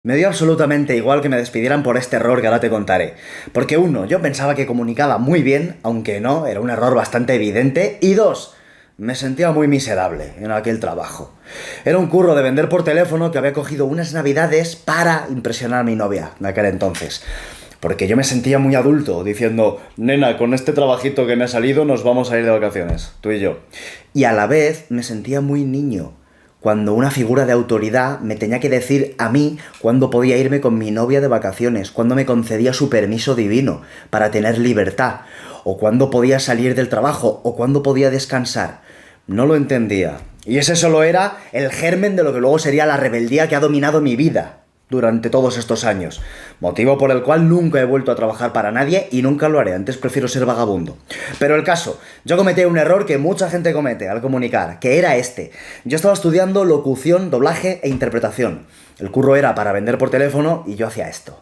Me dio absolutamente igual que me despidieran por este error que ahora te contaré. Porque uno, yo pensaba que comunicaba muy bien, aunque no, era un error bastante evidente. Y dos, me sentía muy miserable en aquel trabajo. Era un curro de vender por teléfono que había cogido unas navidades para impresionar a mi novia de aquel entonces. Porque yo me sentía muy adulto, diciendo, nena, con este trabajito que me ha salido nos vamos a ir de vacaciones, tú y yo. Y a la vez me sentía muy niño, cuando una figura de autoridad me tenía que decir a mí cuándo podía irme con mi novia de vacaciones, cuándo me concedía su permiso divino para tener libertad, o cuándo podía salir del trabajo, o cuándo podía descansar. No lo entendía. Y ese solo era el germen de lo que luego sería la rebeldía que ha dominado mi vida durante todos estos años, motivo por el cual nunca he vuelto a trabajar para nadie y nunca lo haré, antes prefiero ser vagabundo. Pero el caso, yo cometí un error que mucha gente comete al comunicar, que era este. Yo estaba estudiando locución, doblaje e interpretación. El curro era para vender por teléfono y yo hacía esto.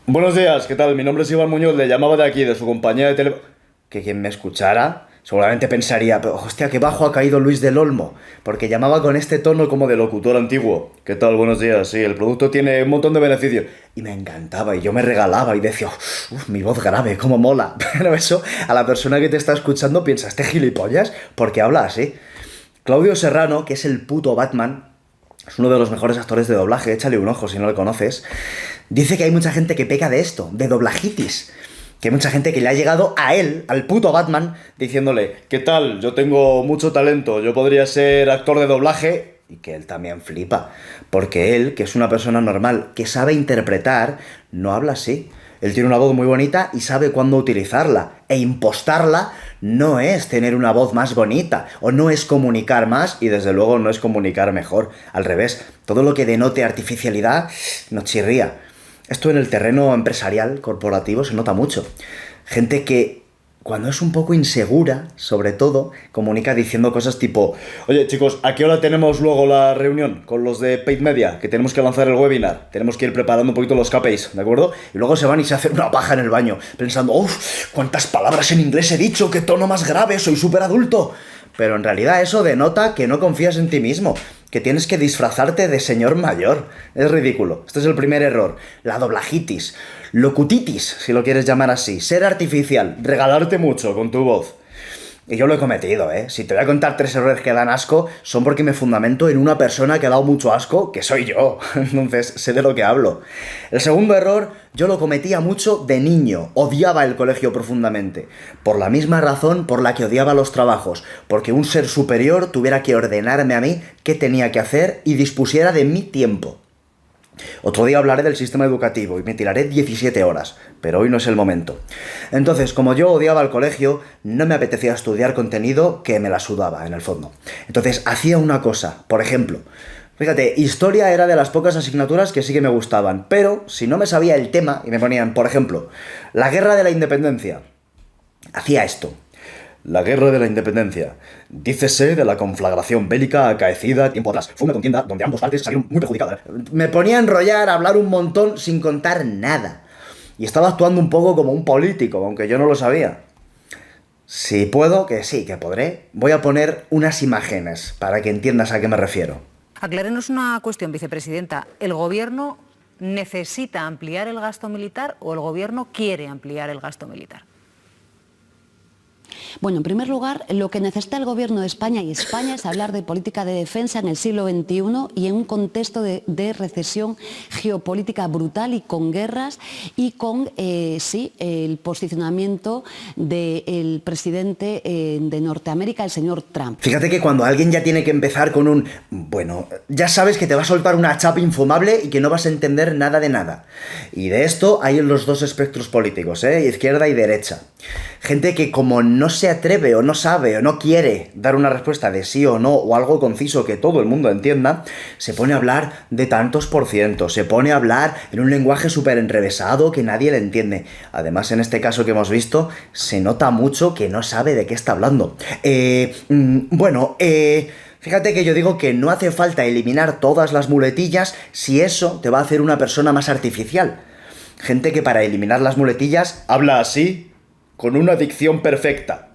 Buenos días, ¿qué tal? Mi nombre es Iván Muñoz, le llamaba de aquí, de su compañía de teléfono. Que quien me escuchara seguramente pensaría, pero hostia, qué bajo ha caído Luis del Olmo, porque llamaba con este tono como de locutor antiguo. ¿Qué tal? Buenos días, sí, el producto tiene un montón de beneficios. Y me encantaba, y yo me regalaba, y decía, uff, mi voz grave, cómo mola. Pero eso, a la persona que te está escuchando piensa, ¿este gilipollas? ¿Por qué habla así? Claudio Serrano, que es el puto Batman, es uno de los mejores actores de doblaje, échale un ojo si no lo conoces, dice que hay mucha gente que peca de esto, de doblajitis. Que hay mucha gente que le ha llegado a él, al puto Batman, diciéndole, ¿qué tal? Yo tengo mucho talento, yo podría ser actor de doblaje. Y que él también flipa. Porque él, que es una persona normal, que sabe interpretar, no habla así. Él tiene una voz muy bonita y sabe cuándo utilizarla. E impostarla no es tener una voz más bonita, o no es comunicar más, y desde luego no es comunicar mejor. Al revés, todo lo que denote artificialidad nos chirría. Esto en el terreno empresarial, corporativo, se nota mucho. Gente que, cuando es un poco insegura, sobre todo, comunica diciendo cosas tipo, oye chicos, ¿a qué hora tenemos luego la reunión con los de Paid Media? Que tenemos que lanzar el webinar. Tenemos que ir preparando un poquito los KPIs, ¿de acuerdo? Y luego se van y se hacen una paja en el baño, pensando, uff, ¿cuántas palabras en inglés he dicho? ¿Qué tono más grave? Soy súper adulto. Pero en realidad eso denota que no confías en ti mismo, que tienes que disfrazarte de señor mayor. Es ridículo. Este es el primer error. La doblajitis. Locutitis, si lo quieres llamar así. Ser artificial. Regalarte mucho con tu voz. Y yo lo he cometido, ¿eh? Si te voy a contar 3 errores que dan asco, son porque me fundamento en una persona que ha dado mucho asco, que soy yo. Entonces, sé de lo que hablo. El segundo error, yo lo cometía mucho de niño. Odiaba el colegio profundamente. Por la misma razón por la que odiaba los trabajos. Porque un ser superior tuviera que ordenarme a mí qué tenía que hacer y dispusiera de mi tiempo. Otro día hablaré del sistema educativo y me tiraré 17 horas, pero hoy no es el momento. Entonces, como yo odiaba el colegio, no me apetecía estudiar contenido que me la sudaba, en el fondo. Entonces, hacía una cosa, por ejemplo, fíjate, historia era de las pocas asignaturas que sí que me gustaban, pero si no me sabía el tema y me ponían, por ejemplo, la guerra de la independencia, hacía esto. La guerra de la independencia. Dícese de la conflagración bélica acaecida tiempo atrás. Fue una contienda donde ambas partes salieron muy perjudicadas. Me ponía a enrollar, a hablar un montón sin contar nada. Y estaba actuando un poco como un político, aunque yo no lo sabía. Si puedo, que sí, que podré, voy a poner unas imágenes para que entiendas a qué me refiero. Aclárenos una cuestión, vicepresidenta. ¿El Gobierno necesita ampliar el gasto militar o el Gobierno quiere ampliar el gasto militar? Bueno, en primer lugar, lo que necesita el Gobierno de España y España es hablar de política de defensa en el siglo XXI y en un contexto de recesión geopolítica brutal y con guerras y con, el posicionamiento del presidente de Norteamérica, el señor Trump. Fíjate que cuando alguien ya tiene que empezar con un... Bueno, ya sabes que te va a soltar una chapa infumable y que no vas a entender nada de nada. Y de esto hay en los dos espectros políticos, izquierda y derecha. Gente que como no se atreve o no sabe o no quiere dar una respuesta de sí o no o algo conciso que todo el mundo entienda, se pone a hablar de tantos por ciento, se pone a hablar en un lenguaje súper enrevesado que nadie le entiende. Además, en este caso que hemos visto, se nota mucho que no sabe de qué está hablando. Fíjate que yo digo que no hace falta eliminar todas las muletillas si eso te va a hacer una persona más artificial. Gente que para eliminar las muletillas habla así, con una dicción perfecta.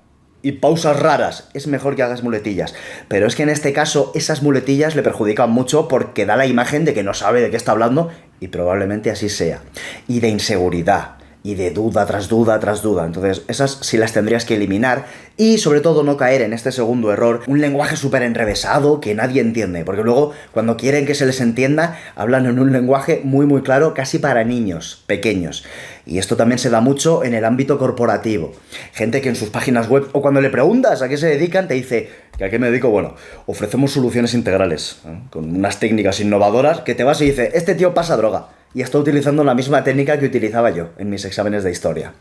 y pausas raras, es mejor que hagas muletillas. Pero es que en este caso esas muletillas le perjudican mucho porque da la imagen de que no sabe de qué está hablando, y probablemente así sea. Y de inseguridad. Y de duda tras duda tras duda. Entonces, esas sí las tendrías que eliminar. Y sobre todo no caer en este segundo error, un lenguaje súper enrevesado que nadie entiende. Porque luego, cuando quieren que se les entienda, hablan en un lenguaje muy muy claro, casi para niños pequeños. Y esto también se da mucho en el ámbito corporativo. Gente que en sus páginas web, o cuando le preguntas a qué se dedican, te dice que a qué me dedico. Bueno, ofrecemos soluciones integrales, con unas técnicas innovadoras, que te vas y dice, este tío pasa droga. Y está utilizando la misma técnica que utilizaba yo en mis exámenes de historia.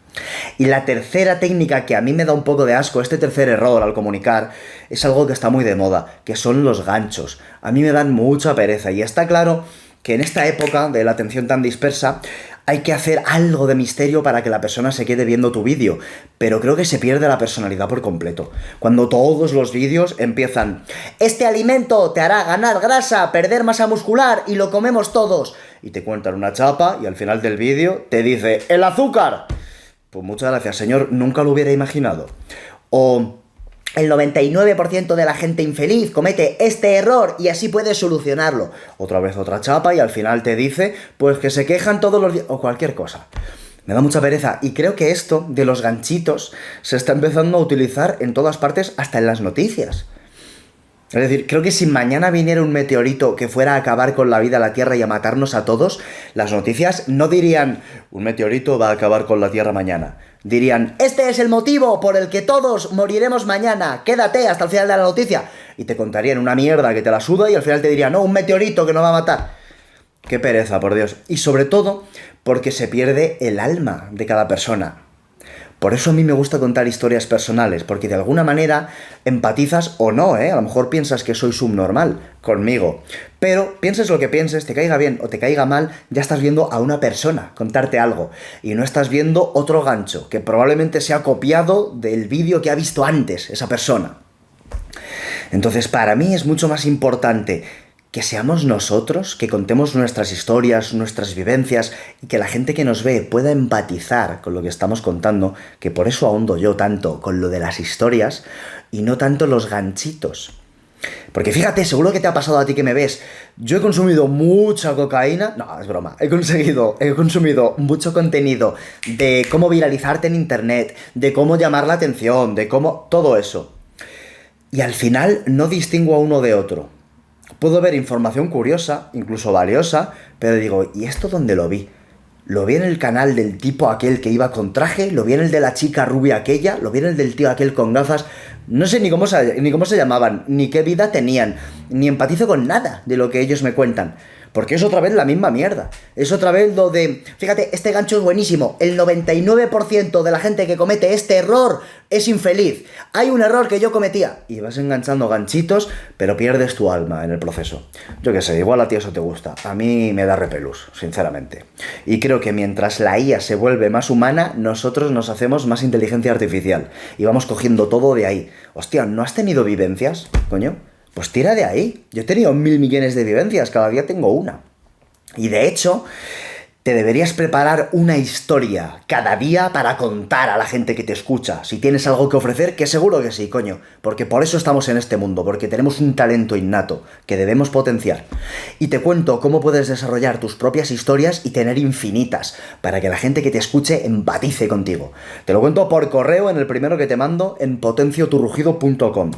Y la tercera técnica que a mí me da un poco de asco, este tercer error al comunicar, es algo que está muy de moda, que son los ganchos. A mí me dan mucha pereza y está claro que en esta época de la atención tan dispersa hay que hacer algo de misterio para que la persona se quede viendo tu vídeo, pero creo que se pierde la personalidad por completo. Cuando todos los vídeos empiezan, este alimento te hará ganar grasa, perder masa muscular y lo comemos todos, y te cuentan una chapa y al final del vídeo te dice, ¡el azúcar! Pues muchas gracias, señor, nunca lo hubiera imaginado. O el 99% de la gente infeliz comete este error y así puedes solucionarlo. Otra vez otra chapa y al final te dice, pues que se quejan todos los días, o cualquier cosa. Me da mucha pereza y creo que esto de los ganchitos se está empezando a utilizar en todas partes, hasta en las noticias. Es decir, creo que si mañana viniera un meteorito que fuera a acabar con la vida de la Tierra y a matarnos a todos, las noticias no dirían, un meteorito va a acabar con la Tierra mañana. Dirían, este es el motivo por el que todos moriremos mañana, quédate hasta el final de la noticia. Y te contarían una mierda que te la suda y al final te dirían, no, un meteorito que nos va a matar. Qué pereza, por Dios. Y sobre todo, porque se pierde el alma de cada persona. Por eso a mí me gusta contar historias personales, porque de alguna manera empatizas o no, A lo mejor piensas que soy subnormal conmigo, pero pienses lo que pienses, te caiga bien o te caiga mal, ya estás viendo a una persona contarte algo y no estás viendo otro gancho que probablemente sea copiado del vídeo que ha visto antes esa persona. Entonces, para mí es mucho más importante que seamos nosotros, que contemos nuestras historias, nuestras vivencias y que la gente que nos ve pueda empatizar con lo que estamos contando, que por eso ahondo yo tanto con lo de las historias y no tanto los ganchitos. Porque fíjate, seguro que te ha pasado a ti que me ves, yo he consumido mucha cocaína, no, es broma, he consumido mucho contenido de cómo viralizarte en internet, de cómo llamar la atención, de cómo... todo eso. Y al final no distingo a uno de otro. Puedo ver información curiosa, incluso valiosa, pero digo, ¿y esto dónde lo vi? Lo vi en el canal del tipo aquel que iba con traje, lo vi en el de la chica rubia aquella, lo vi en el del tío aquel con gafas, no sé ni cómo se llamaban, ni qué vida tenían, ni empatizo con nada de lo que ellos me cuentan. Porque es otra vez la misma mierda. Es otra vez lo de... Fíjate, este gancho es buenísimo. El 99% de la gente que comete este error es infeliz. Hay un error que yo cometía. Y vas enganchando ganchitos, pero pierdes tu alma en el proceso. Yo qué sé, igual a ti eso te gusta. A mí me da repelús, sinceramente. Y creo que mientras la IA se vuelve más humana, nosotros nos hacemos más inteligencia artificial. Y vamos cogiendo todo de ahí. Hostia, ¿no has tenido vivencias, coño? Pues tira de ahí. Yo he tenido 1000 millones de vivencias, cada día tengo una. Y de hecho, te deberías preparar una historia cada día para contar a la gente que te escucha. Si tienes algo que ofrecer, que seguro que sí, coño. Porque por eso estamos en este mundo, porque tenemos un talento innato que debemos potenciar. Y te cuento cómo puedes desarrollar tus propias historias y tener infinitas, para que la gente que te escuche empatice contigo. Te lo cuento por correo en el primero que te mando en potencioturrugido.com.